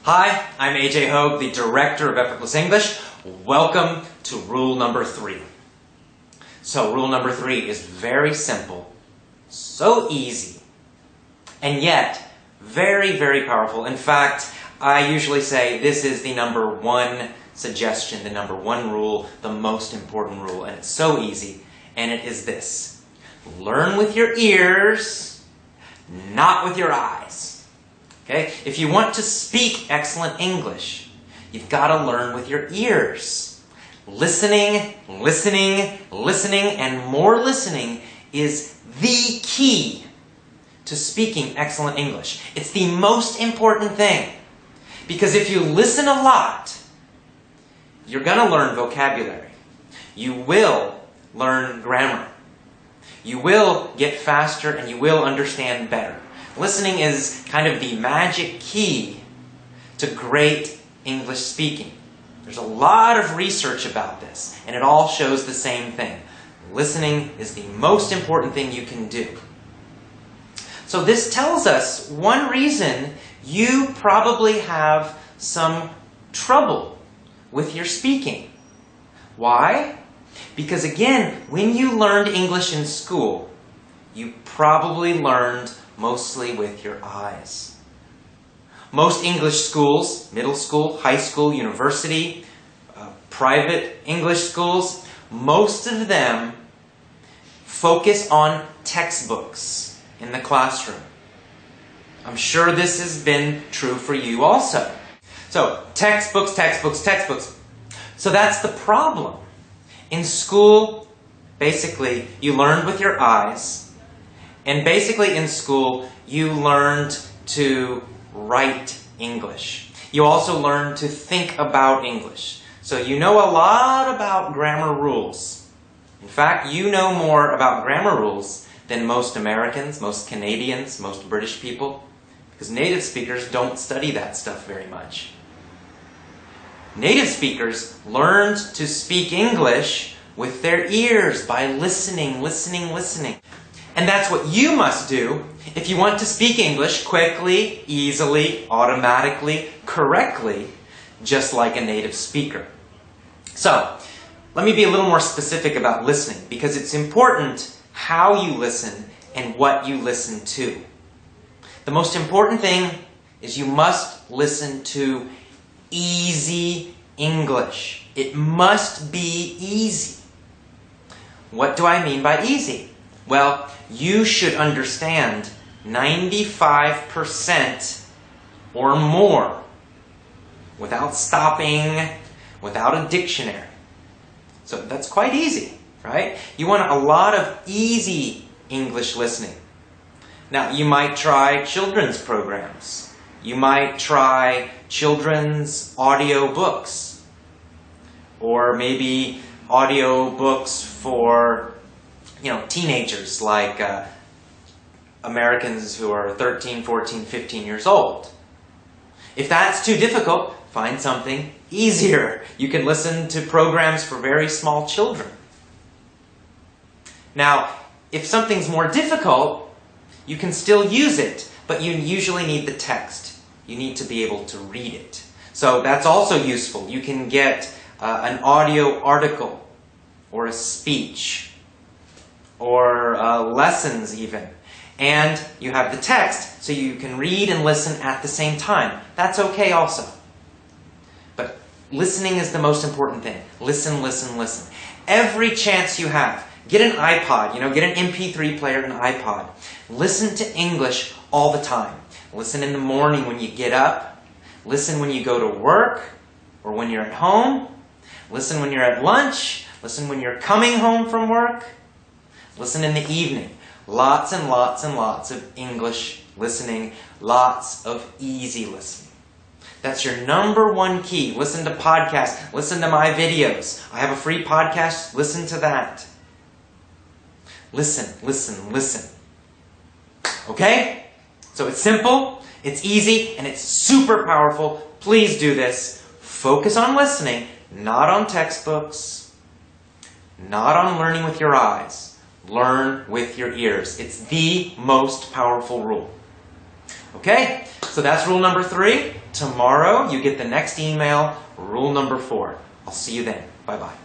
Hi, I'm AJ Hogue, the Director of Effortless English. Welcome to rule number 3. So rule number 3 is very simple, so easy, and yet very, very powerful. In fact, I usually say this is the number 1 suggestion, the number 1 rule, the most important rule, and it's so easy, and it is this. Learn with your ears, not with your eyes. Okay? If you want to speak excellent English, you've got to learn with your ears. Listening, listening, listening, and more listening is the key to speaking excellent English. It's the most important thing. Because if you listen a lot, you're going to learn vocabulary. You will learn grammar. You will get faster and you will understand better. Listening is kind of the magic key to great English speaking. There's a lot of research about this, and it all shows the same thing. Listening is the most important thing you can do. So this tells us one reason you probably have some trouble with your speaking. Why? Because again, when you learned English in school, you probably learned mostly with your eyes. Most English schools, middle school, high school, university, private English schools, most of them focus on textbooks in the classroom. I'm sure this has been true for you also. So, textbooks, textbooks, textbooks. So that's the problem. In school, basically, you learned with your eyes. And basically in school, you learned to write English. You also learned to think about English. So you know a lot about grammar rules. In fact, you know more about grammar rules than most Americans, most Canadians, most British people. Because native speakers don't study that stuff very much. Native speakers learned to speak English with their ears by listening, listening, listening. And that's what you must do if you want to speak English quickly, easily, automatically, correctly, just like a native speaker. So, let me be a little more specific about listening, because it's important how you listen and what you listen to. The most important thing is you must listen to easy English. It must be easy. What do I mean by easy? Well, you should understand 95% or more without stopping, without a dictionary. So that's quite easy, right? You want a lot of easy English listening. Now, you might try children's programs. You might try children's audio books. Or maybe audio books for teenagers, like Americans who are 13, 14, 15 years old. If that's too difficult, find something easier. You can listen to programs for very small children. Now, if something's more difficult, you can still use it, but you usually need the text. You need to be able to read it. So that's also useful. You can get an audio article or a speech, or lessons even. And you have the text, so you can read and listen at the same time. That's okay also. But listening is the most important thing. Listen, listen, listen. Every chance you have, get an iPod, get an MP3 player and an iPod. Listen to English all the time. Listen in the morning when you get up. Listen when you go to work, or when you're at home. Listen when you're at lunch. Listen when you're coming home from work. Listen in the evening. Lots and lots and lots of English listening. Lots of easy listening. That's your number 1 key. Listen to podcasts. Listen to my videos. I have a free podcast. Listen to that. Listen, listen, listen. Okay? So it's simple, it's easy, and it's super powerful. Please do this. Focus on listening, not on textbooks, not on learning with your eyes. Learn with your ears. It's the most powerful rule. Okay? So that's rule number 3. Tomorrow, you get the next email, rule number 4. I'll see you then. Bye-bye.